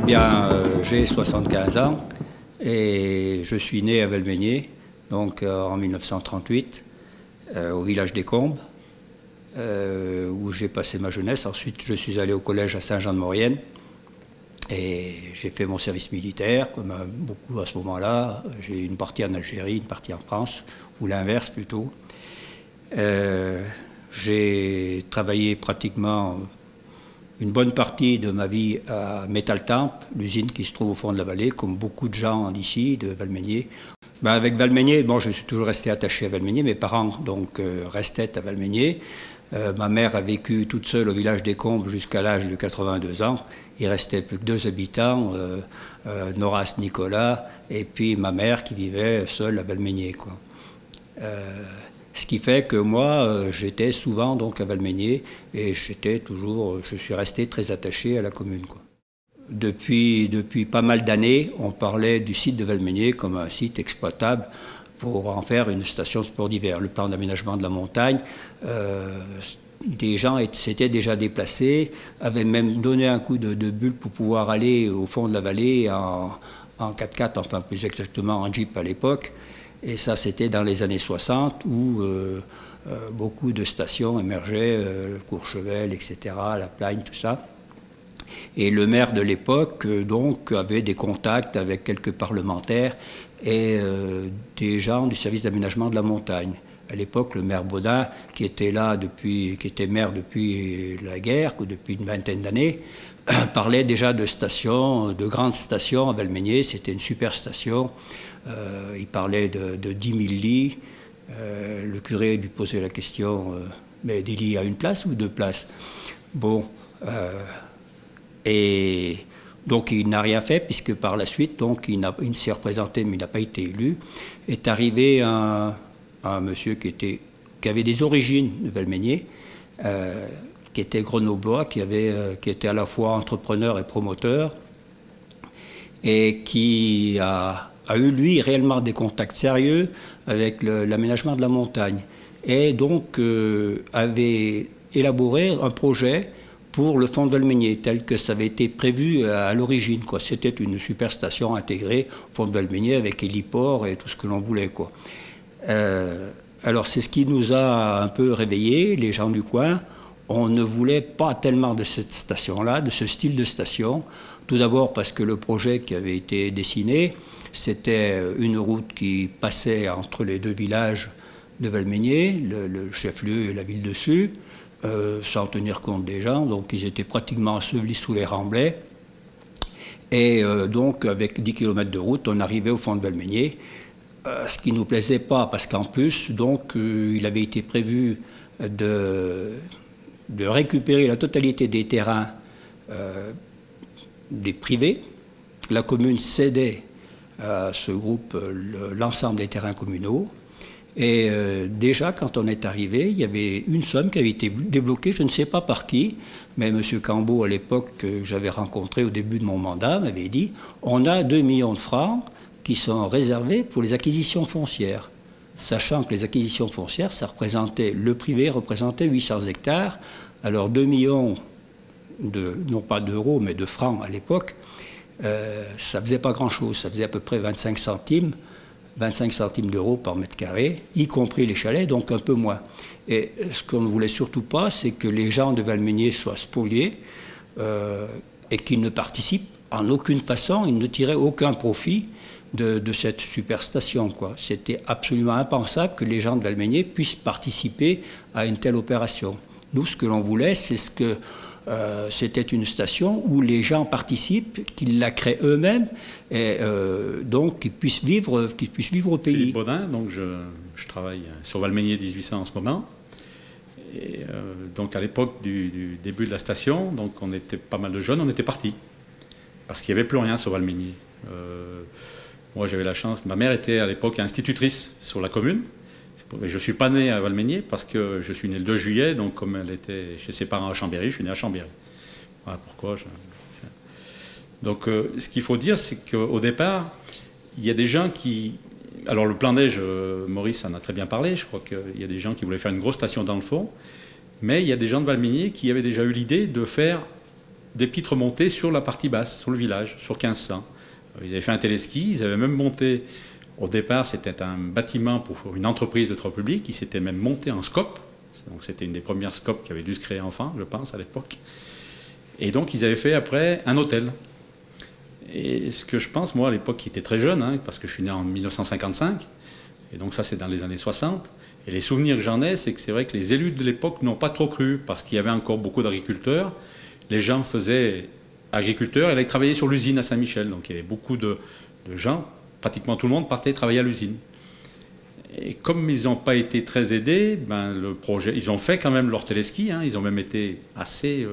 bien, j'ai 75 ans et je suis né à Valmeinier, donc en 1938, au village des Combes, où j'ai passé ma jeunesse. Ensuite, je suis allé au collège à Saint-Jean-de-Maurienne et j'ai fait mon service militaire, comme beaucoup à ce moment-là. J'ai une partie en Algérie, une partie en France, ou l'inverse plutôt. J'ai travaillé pratiquement une bonne partie de ma vie à Métaltemp, l'usine qui se trouve au fond de la vallée, comme beaucoup de gens d'ici, de Valmeinier. Ben avec Valmeinier, bon, je suis toujours resté attaché à Valmeinier. Mes parents donc, restaient à Valmeinier. Ma mère a vécu toute seule au village des Combes jusqu'à l'âge de 82 ans. Il restait plus que 2 habitants, Noras Nicolas, et puis ma mère qui vivait seule à Valmeinier, quoi. Ce qui fait que moi, j'étais souvent donc à Valmeinier et je suis resté très attaché à la commune, quoi. Depuis pas mal d'années, on parlait du site de Valmeinier comme un site exploitable pour en faire une station de sport d'hiver. Le plan d'aménagement de la montagne, des gens s'étaient déjà déplacés, avaient même donné un coup de bulle pour pouvoir aller au fond de la vallée en 4x4, enfin plus exactement en Jeep à l'époque. Et ça, c'était dans les années 60 où beaucoup de stations émergeaient, Courchevel, etc., La Plagne, tout ça. Et le maire de l'époque, donc, avait des contacts avec quelques parlementaires et des gens du service d'aménagement de la montagne. À l'époque, le maire Baudin, qui était maire depuis la guerre, depuis une vingtaine d'années, parlait déjà de stations, de grandes stations à Valmeinier. C'était une super station. Il parlait de 10 000 lits. Le curé lui posait la question, mais des lits à une place ou 2 places? Bon, et donc il n'a rien fait, puisque par la suite, donc, il s'est représenté, mais il n'a pas été élu. Est arrivé un monsieur qui avait des origines de Valmeinier, qui était grenoblois, qui était à la fois entrepreneur et promoteur, et qui a eu, lui, réellement des contacts sérieux avec l'aménagement de la montagne. Et donc avait élaboré un projet pour le fond de Valmeinier, tel que ça avait été prévu à l'origine. C'était une super station intégrée au fond de Valmeinier avec héliport et tout ce que l'on voulait, quoi. Alors c'est ce qui nous a un peu réveillés, les gens du coin. On ne voulait pas tellement de cette station-là, de ce style de station. Tout d'abord parce que le projet qui avait été dessiné, c'était une route qui passait entre les 2 villages de Valmeinier, le chef-lieu et la ville dessus, sans tenir compte des gens. Donc ils étaient pratiquement ensevelis sous les remblais. Et donc avec 10 km de route, on arrivait au fond de Valmeinier. Ce qui ne nous plaisait pas, parce qu'en plus, donc, il avait été prévu de récupérer la totalité des terrains des privés. La commune cédait à ce groupe l'ensemble des terrains communaux. Et déjà, quand on est arrivé, il y avait une somme qui avait été débloquée, je ne sais pas par qui, mais M. Cambeau, à l'époque, que j'avais rencontré au début de mon mandat, m'avait dit « On a 2 millions de francs qui sont réservés pour les acquisitions foncières ». Sachant que les acquisitions foncières, le privé représentait 800 hectares. Alors 2 millions, non pas d'euros, mais de francs à l'époque, ça ne faisait pas grand-chose. Ça faisait à peu près 25 centimes d'euros par mètre carré, y compris les chalets, donc un peu moins. Et ce qu'on ne voulait surtout pas, c'est que les gens de Valmeinier soient spoliés et qu'ils ne participent en aucune façon, ils ne tiraient aucun profit de cette superstation, quoi. C'était absolument impensable que les gens de Valmeinier puissent participer à une telle opération. Nous, ce que l'on voulait, c'était une station où les gens participent, qu'ils la créent eux-mêmes, et donc qu'ils puissent vivre au pays. Philippe Baudin, donc je travaille sur Valmeinier 1800 en ce moment. Et donc à l'époque du début de la station, donc on était pas mal de jeunes, on était partis. Parce qu'il n'y avait plus rien sur Valmeinier. Moi, j'avais la chance. Ma mère était à l'époque institutrice sur la commune. Je ne suis pas né à Valmeinier parce que je suis né le 2 juillet, donc comme elle était chez ses parents à Chambéry, je suis né à Chambéry. Voilà pourquoi. Donc, ce qu'il faut dire, c'est qu'au départ, il y a des gens qui... Alors, le plan neige, Maurice en a très bien parlé. Je crois qu'il y a des gens qui voulaient faire une grosse station dans le fond. Mais il y a des gens de Valmeinier qui avaient déjà eu l'idée de faire des petites remontées sur la partie basse, sur le village, sur 1500. Ils avaient fait un téléski, ils avaient même monté, au départ c'était un bâtiment pour une entreprise de travaux publics, ils s'étaient même monté en scope, donc c'était une des premières scopes qui avait dû se créer enfin, je pense, à l'époque. Et donc ils avaient fait après un hôtel. Et ce que je pense, moi à l'époque qui était très jeune, hein, parce que je suis né en 1955, et donc ça c'est dans les années 60, et les souvenirs que j'en ai, c'est que c'est vrai que les élus de l'époque n'ont pas trop cru, parce qu'il y avait encore beaucoup d'agriculteurs. Les gens faisaient agriculteurs et allaient travailler sur l'usine à Saint-Michel. Donc il y avait beaucoup de gens, pratiquement tout le monde partait travailler à l'usine. Et comme ils n'ont pas été très aidés, ben, le projet, ils ont fait quand même leur téléski, hein, ils ont même été assez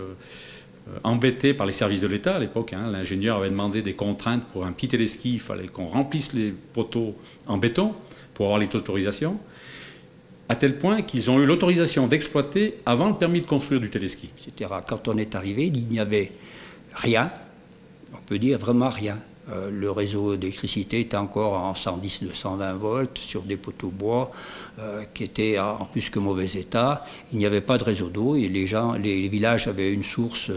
embêtés par les services de l'État à l'époque. Hein. L'ingénieur avait demandé des contraintes pour un petit téléski, il fallait qu'on remplisse les poteaux en béton pour avoir les autorisations, à tel point qu'ils ont eu l'autorisation d'exploiter avant le permis de construire du téléski. Etc. Quand on est arrivé, il n'y avait rien, on peut dire vraiment rien. Le réseau d'électricité était encore en 110-220 volts sur des poteaux bois qui étaient en plus que mauvais état. Il n'y avait pas de réseau d'eau et les villages avaient une source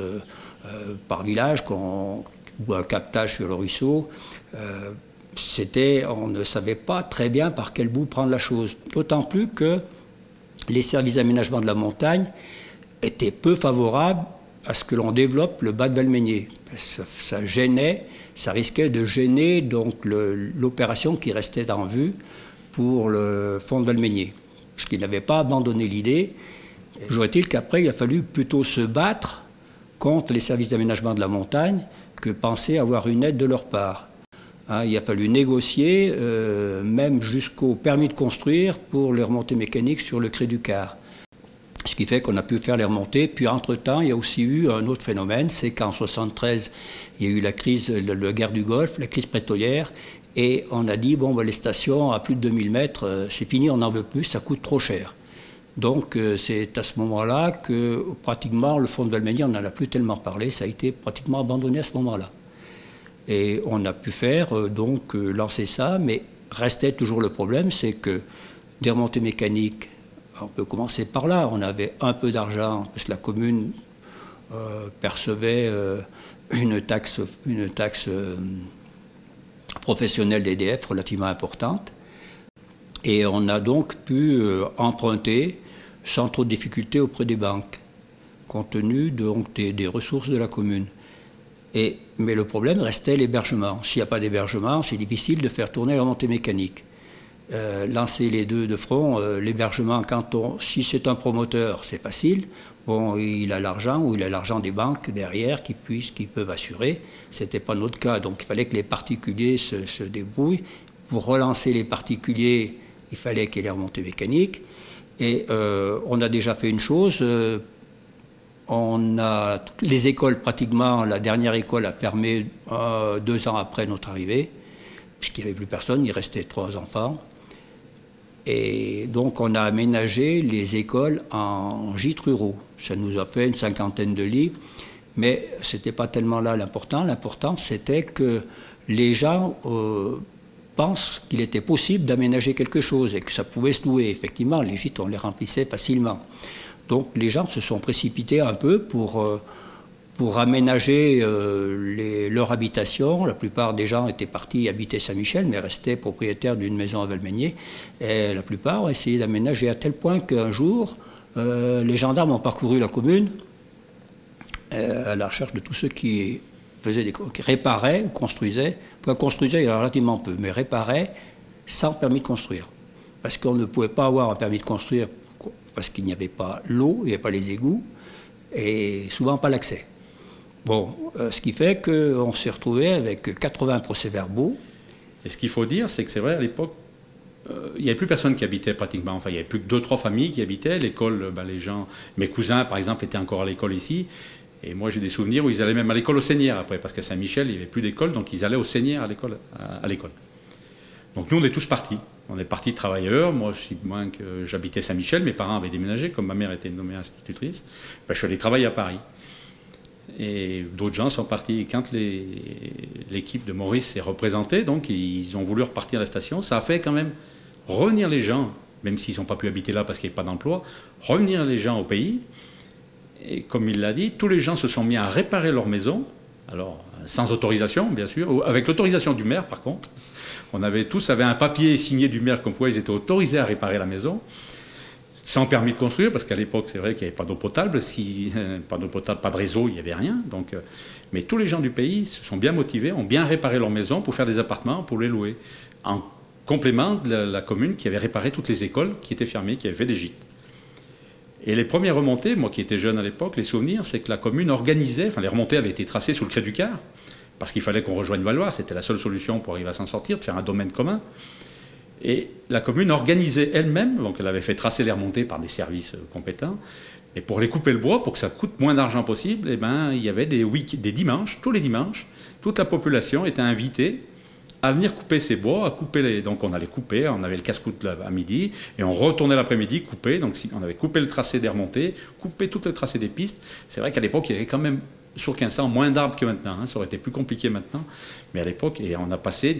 par village ou un captage sur le ruisseau. On ne savait pas très bien par quel bout prendre la chose. D'autant plus que les services d'aménagement de la montagne étaient peu favorables à ce que l'on développe le bas de Valmeinier. Ça gênait, ça risquait de gêner donc l'opération qui restait en vue pour le fond de Valmeinier. Parce qu'ils n'avaient pas abandonné l'idée. Toujours est-il qu'après, il a fallu plutôt se battre contre les services d'aménagement de la montagne que penser avoir une aide de leur part. Hein, il a fallu négocier, même jusqu'au permis de construire, pour les remontées mécaniques sur le Cré du Quart. Ce qui fait qu'on a pu faire les remontées. Puis entre-temps, il y a aussi eu un autre phénomène, c'est qu'en 1973, il y a eu la crise, la guerre du Golfe, la crise pétrolière, et on a dit, bon, ben, les stations à plus de 2000 mètres, c'est fini, on n'en veut plus, ça coûte trop cher. Donc c'est à ce moment-là que pratiquement le fond de Valmeinier, on n'en a plus tellement parlé, ça a été pratiquement abandonné à ce moment-là. Et on a pu faire, lancer ça, mais restait toujours le problème, c'est que des remontées mécaniques, on peut commencer par là, on avait un peu d'argent, parce que la commune percevait une taxe professionnelle d'EDF relativement importante, et on a donc pu emprunter sans trop de difficultés auprès des banques, compte tenu donc, des ressources de la commune. Mais le problème restait l'hébergement. S'il n'y a pas d'hébergement, c'est difficile de faire tourner la remontée mécanique. Lancer les deux de front, l'hébergement, si c'est un promoteur, c'est facile. Bon, il a l'argent, ou il a l'argent des banques derrière qui peuvent assurer. Ce n'était pas notre cas. Donc il fallait que les particuliers se débrouillent. Pour relancer les particuliers, il fallait qu'il y ait les remontées mécaniques. Et on a déjà fait une chose. Les écoles, pratiquement, la dernière école a fermé 2 ans après notre arrivée, puisqu'il n'y avait plus personne, il restait 3 enfants. Et donc on a aménagé les écoles en gîtes ruraux. Ça nous a fait une 50aine de lits, mais ce n'était pas tellement là l'important. L'important, c'était que les gens pensent qu'il était possible d'aménager quelque chose et que ça pouvait se louer. Effectivement, les gîtes, on les remplissait facilement. Donc les gens se sont précipités un peu pour aménager leur habitation. La plupart des gens étaient partis habiter Saint-Michel, mais restaient propriétaires d'une maison à Valmeinier. Et la plupart ont essayé d'aménager à tel point qu'un jour, les gendarmes ont parcouru la commune à la recherche de tous ceux qui réparaient ou construisaient. Enfin, construisaient, il y en a relativement peu, mais réparaient sans permis de construire. Parce qu'on ne pouvait pas avoir un permis de construire parce qu'il n'y avait pas l'eau, il n'y avait pas les égouts, et souvent pas l'accès. Bon, ce qui fait qu'on s'est retrouvé avec 80 procès-verbaux. Et ce qu'il faut dire, c'est que c'est vrai, à l'époque, il n'y avait plus personne qui habitait pratiquement. Enfin, il n'y avait plus que 2-3 familles qui habitaient. L'école, les gens, mes cousins, par exemple, étaient encore à l'école ici. Et moi, j'ai des souvenirs où ils allaient même à l'école au Sénière après, parce qu'à Saint-Michel, il n'y avait plus d'école, donc ils allaient au Sénière à l'école. Donc nous, on est tous partis. On est partis travailleurs. Moi, moins que j'habitais Saint-Michel, mes parents avaient déménagé. Comme ma mère était nommée institutrice, je suis allé travailler à Paris. Et d'autres gens sont partis. Et quand l'équipe de Maurice s'est représentée, donc ils ont voulu repartir à la station, ça a fait quand même revenir les gens, même s'ils n'ont pas pu habiter là parce qu'il n'y avait pas d'emploi, revenir les gens au pays. Et comme il l'a dit, tous les gens se sont mis à réparer leur maison, alors sans autorisation bien sûr, ou avec l'autorisation du maire par contre. Tous avaient un papier signé du maire comme quoi ils étaient autorisés à réparer la maison, sans permis de construire, parce qu'à l'époque c'est vrai qu'il n'y avait pas d'eau potable, pas d'eau potable, pas de réseau, il n'y avait rien. Donc, mais tous les gens du pays se sont bien motivés, ont bien réparé leur maison pour faire des appartements, pour les louer, en complément de la commune qui avait réparé toutes les écoles qui étaient fermées, qui avaient fait des gîtes. Et les premières remontées, moi qui étais jeune à l'époque, les souvenirs, c'est que la commune organisait, les remontées avaient été tracées sous le Cré du Quart, parce qu'il fallait qu'on rejoigne Valloire, c'était la seule solution pour arriver à s'en sortir, de faire un domaine commun. Et la commune organisait elle-même, donc elle avait fait tracer les remontées par des services compétents, et pour les couper le bois, pour que ça coûte moins d'argent possible, eh ben, il y avait des dimanches, tous les dimanches, toute la population était invitée à venir couper ces bois, donc on allait couper, on avait le casse-croûte à midi, et on retournait l'après-midi couper, donc on avait coupé le tracé des remontées, coupé tout le tracé des pistes. C'est vrai qu'à l'époque, il y avait quand même sur 1500 moins d'arbres que maintenant, hein. Ça aurait été plus compliqué maintenant, mais à l'époque, et on a passé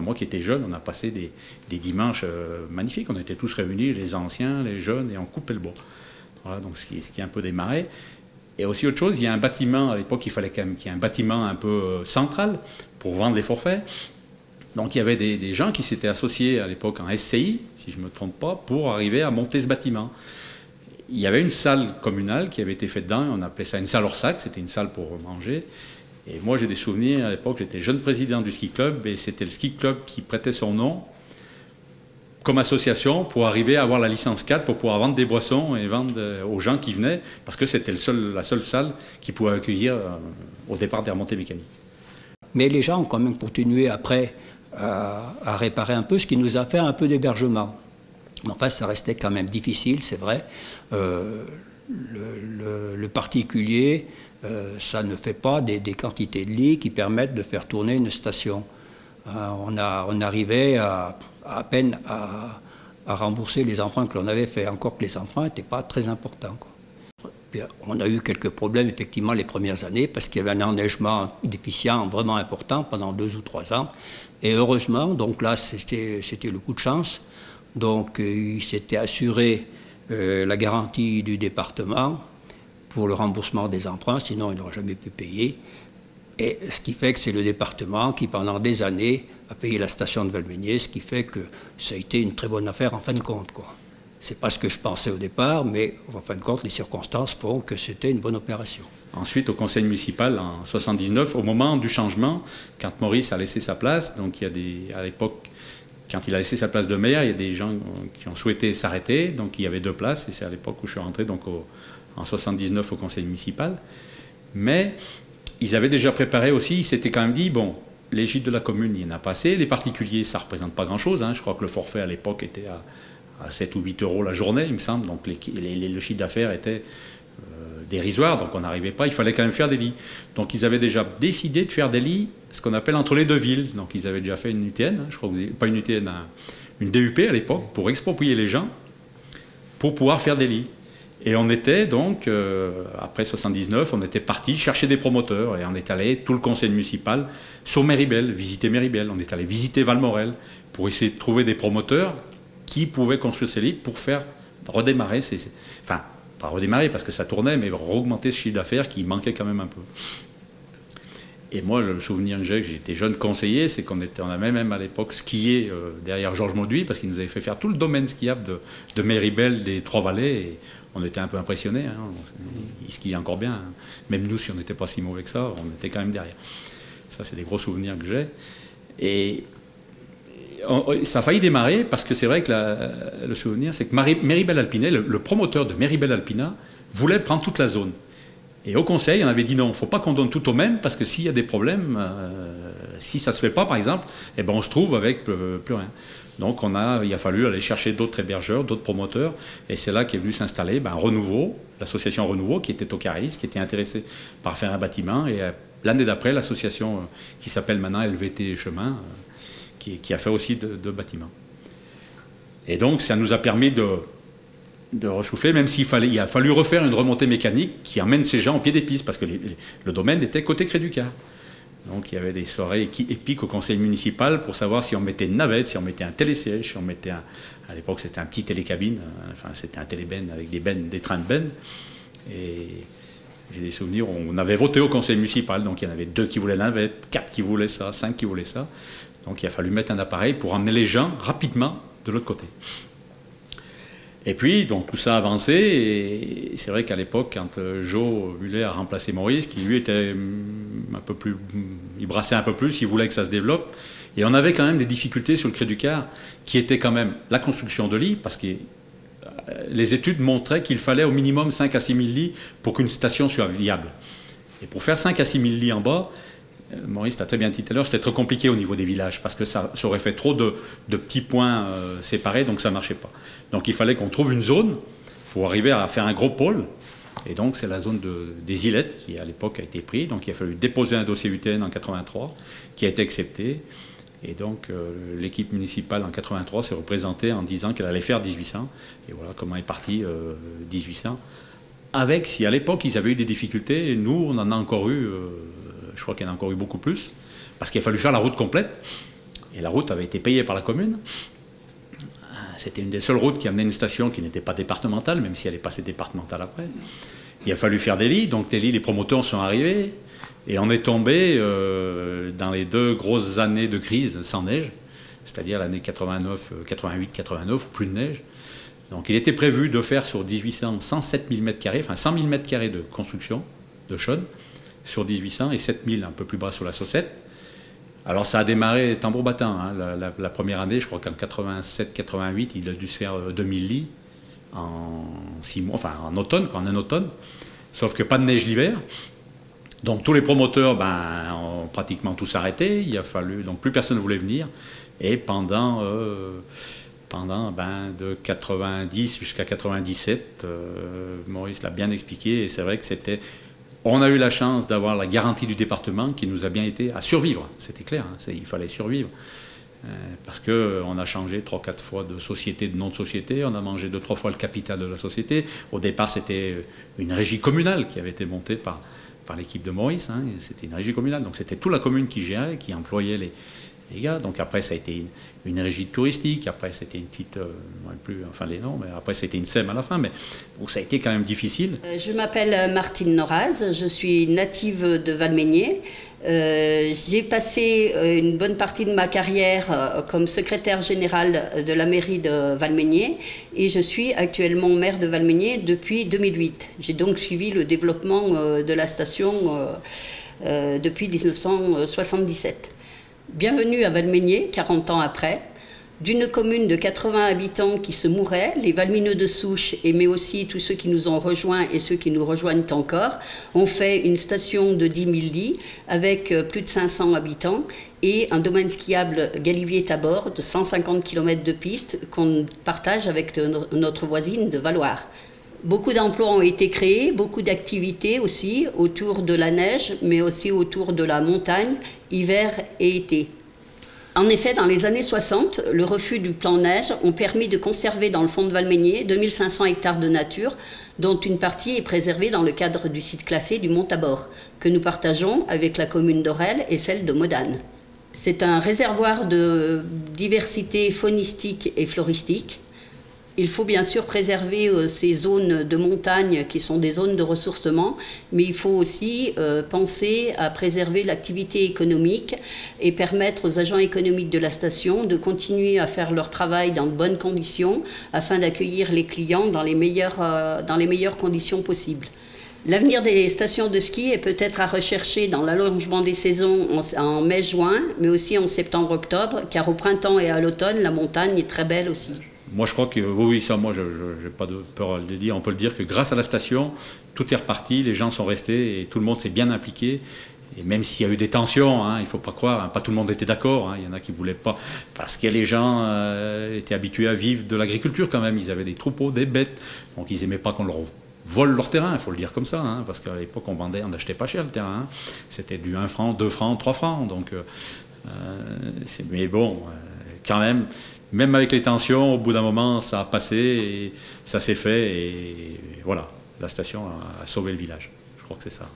moi qui étais jeune, on a passé des dimanches magnifiques, on était tous réunis, les anciens, les jeunes, et on coupait le bois. Voilà, donc ce qui a un peu démarré. Et aussi autre chose, il y a un bâtiment, à l'époque, il fallait quand même qu'il y ait un bâtiment un peu central pour vendre les forfaits. Donc il y avait des gens qui s'étaient associés à l'époque en SCI, si je ne me trompe pas, pour arriver à monter ce bâtiment. Il y avait une salle communale qui avait été faite dedans, on appelait ça une salle hors sac, c'était une salle pour manger. Et moi j'ai des souvenirs, à l'époque j'étais jeune président du ski club, et c'était le ski club qui prêtait son nom comme association pour arriver à avoir la licence 4 pour pouvoir vendre des boissons et vendre aux gens qui venaient, parce que c'était la seule salle qui pouvait accueillir au départ des remontées mécaniques. Mais les gens ont quand même continué après à réparer un peu, ce qui nous a fait un peu d'hébergement. Mais enfin, ça restait quand même difficile, c'est vrai. Le particulier, ça ne fait pas des quantités de lits qui permettent de faire tourner une station. On arrivait à peine à rembourser les emprunts que l'on avait fait, encore que les emprunts n'étaient pas très importants, quoi. Puis on a eu quelques problèmes, effectivement, les premières années, parce qu'il y avait un enneigement déficient vraiment important pendant 2 ou 3 ans. Et heureusement, donc là, c'était le coup de chance. Donc, il s'était assuré la garantie du département pour le remboursement des emprunts, sinon il n'aurait jamais pu payer. Et ce qui fait que c'est le département qui, pendant des années, a payé la station de Valmeinier, ce qui fait que ça a été une très bonne affaire en fin de compte, quoi. C'est pas ce que je pensais au départ, mais en fin de compte, les circonstances font que c'était une bonne opération. Ensuite, au conseil municipal, en 79, au moment du changement, quand Maurice a laissé sa place, donc à l'époque, quand il a laissé sa place de maire, il y a des gens qui ont souhaité s'arrêter, donc il y avait 2 places, et c'est à l'époque où je suis rentré, donc en 79 au conseil municipal. Mais ils avaient déjà préparé aussi, ils s'étaient quand même dit, bon, les gîtes de la commune, il y en a pas assez, les particuliers, ça ne représente pas grand-chose, hein. Je crois que le forfait à l'époque était à 7 ou 8 euros la journée, il me semble, donc le chiffre d'affaires était dérisoire, donc on n'arrivait pas, il fallait quand même faire des lits. Donc ils avaient déjà décidé de faire des lits, ce qu'on appelle entre les 2 villes. Donc ils avaient déjà fait une UTN, hein, je crois que pas une UTN, une DUP à l'époque, pour exproprier les gens, pour pouvoir faire des lits. Et on était donc, après 79, on était parti chercher des promoteurs, et on est allé, tout le conseil municipal, sur Méribel, visiter Méribel. On est allé visiter Valmorel, pour essayer de trouver des promoteurs qui pouvaient construire ces lits pour faire redémarrer enfin, pas redémarrer parce que ça tournait, mais augmenter ce chiffre d'affaires qui manquait quand même un peu. Et moi, le souvenir que j'étais jeune conseiller, c'est qu'on a même à l'époque skié derrière Georges Mauduit, parce qu'il nous avait fait faire tout le domaine skiable de Méribel, des Trois-Vallées, et on était un peu impressionnés. Hein. Il skiait encore bien. Hein. Même nous, si on n'était pas si mauvais que ça, on était quand même derrière. Ça, c'est des gros souvenirs que j'ai. Et ça a failli démarrer, parce que c'est vrai que le souvenir, c'est que Méribel Alpinet, le promoteur de Méribel Alpina, voulait prendre toute la zone. Et au conseil, on avait dit non, il ne faut pas qu'on donne tout au même, parce que s'il y a des problèmes, si ça ne se fait pas, par exemple, eh ben on se trouve avec plus rien. Donc il a fallu aller chercher d'autres hébergeurs, d'autres promoteurs, et c'est là qu'est venu s'installer Renouveau, l'association Renouveau, qui était au Caris, qui était intéressée par faire un bâtiment, et l'année d'après, l'association qui s'appelle maintenant LVT Chemin, qui a fait aussi de bâtiments. Et donc ça nous a permis de ressouffler, même il a fallu refaire une remontée mécanique qui emmène ces gens au pied des pistes, parce que le domaine était côté Cré du Quart. Donc il y avait des soirées épiques au conseil municipal pour savoir si on mettait une navette, si on mettait un télésiège, si on mettait à l'époque c'était un petit télécabine, enfin c'était un télében avec des trains de benne. Et j'ai des souvenirs, on avait voté au conseil municipal, donc il y en avait 2 qui voulaient la navette, 4 qui voulaient ça, 5 qui voulaient ça. Donc il a fallu mettre un appareil pour emmener les gens rapidement de l'autre côté. Et puis, donc tout ça a avancé, et c'est vrai qu'à l'époque, quand Joe Muller a remplacé Maurice, qui lui était un peu plus, il brassait un peu plus, il voulait que ça se développe, et on avait quand même des difficultés sur le Cré du Quart, qui étaient quand même la construction de lits, parce que les études montraient qu'il fallait au minimum 5 à 6 000 lits pour qu'une station soit viable. Et pour faire 5 à 6 000 lits en bas, Maurice l'a très bien dit tout à l'heure, c'était trop compliqué au niveau des villages, parce que ça aurait fait trop de petits points séparés, donc ça ne marchait pas. Donc il fallait qu'on trouve une zone pour arriver à faire un gros pôle, et donc c'est la zone des Ilettes qui à l'époque a été prise, donc il a fallu déposer un dossier UTN en 83, qui a été accepté, et donc l'équipe municipale en 83 s'est représentée en disant qu'elle allait faire 1800, et voilà comment est parti 1800. Avec, si à l'époque ils avaient eu des difficultés, nous on en a encore eu, je crois qu'il y en a encore eu beaucoup plus, parce qu'il a fallu faire la route complète, et la route avait été payée par la commune. C'était une des seules routes qui amenait une station qui n'était pas départementale, même si elle est passée départementale après. Il a fallu faire des lits, donc des lits, les promoteurs sont arrivés, et on est tombé dans les 2 grosses années de crise sans neige, c'est-à-dire l'année 89, 88, 89, plus de neige. Donc il était prévu de faire sur 1800 107 000 m², enfin 100 000 m² de construction de chaude sur 1800 et 7 000 un peu plus bas sur la Saucette. Alors ça a démarré tambour battant, hein. La première année, je crois qu'en 87-88, il a dû se faire 2000 lits en 6 mois, enfin en automne, en un automne, sauf que pas de neige l'hiver. Donc tous les promoteurs ont pratiquement tous arrêté, il a fallu, donc plus personne ne voulait venir, et pendant de 90 jusqu'à 97, Maurice l'a bien expliqué, et c'est vrai que c'était... On a eu la chance d'avoir la garantie du département qui nous a bien aidé à survivre, c'était clair, hein, il fallait survivre. Parce qu'on a changé 3-4 fois de société, de nom de société, on a mangé 2-3 fois le capital de la société. Au départ, c'était une régie communale qui avait été montée par l'équipe de Maurice, hein, c'était une régie communale, donc c'était toute la commune qui gérait, qui employait les gars. Donc après, ça a été une régie touristique, après c'était une petite, plus, enfin les noms, mais après c'était une SEM à la fin, mais bon, ça a été quand même difficile. Je m'appelle Martine Noraz, je suis native de Valmeinier. J'ai passé une bonne partie de ma carrière comme secrétaire générale de la mairie de Valmeinier et je suis actuellement maire de Valmeinier depuis 2008. J'ai donc suivi le développement de la station depuis 1977. Bienvenue à Valmeinier, 40 ans après. D'une commune de 80 habitants qui se mourait, les Valmineux de souche, mais aussi tous ceux qui nous ont rejoints et ceux qui nous rejoignent encore, ont fait une station de 10 000 lits avec plus de 500 habitants et un domaine skiable Galibier-Tabor de 150 km de piste qu'on partage avec notre voisine de Valloire. Beaucoup d'emplois ont été créés, beaucoup d'activités aussi autour de la neige, mais aussi autour de la montagne, hiver et été. En effet, dans les années 60, le refus du plan neige ont permis de conserver dans le fond de Valmeinier 2500 hectares de nature, dont une partie est préservée dans le cadre du site classé du Mont Tabor, que nous partageons avec la commune d'Orel et celle de Modane. C'est un réservoir de diversité faunistique et floristique. Il faut bien sûr préserver ces zones de montagne qui sont des zones de ressourcement, mais il faut aussi penser à préserver l'activité économique et permettre aux agents économiques de la station de continuer à faire leur travail dans de bonnes conditions afin d'accueillir les clients dans les meilleures conditions possibles. L'avenir des stations de ski est peut-être à rechercher dans l'allongement des saisons en mai-juin, mais aussi en septembre-octobre, car au printemps et à l'automne, la montagne est très belle aussi. Moi, je crois que, oui, ça, moi, je n'ai pas de peur à le dire. On peut le dire que grâce à la station, tout est reparti, les gens sont restés et tout le monde s'est bien impliqué. Et même s'il y a eu des tensions, hein, il ne faut pas croire, hein, pas tout le monde était d'accord. Hein, il y en a qui ne voulaient pas, parce que les gens étaient habitués à vivre de l'agriculture quand même. Ils avaient des troupeaux, des bêtes, donc ils n'aimaient pas qu'on leur vole leur terrain, il faut le dire comme ça, hein, parce qu'à l'époque, on n'achetait pas cher le terrain. Hein. C'était du 1 franc, 2 francs, 3 francs. Donc, mais bon, quand même... Même avec les tensions, au bout d'un moment, ça a passé et ça s'est fait. Et voilà, la station a sauvé le village. Je crois que c'est ça.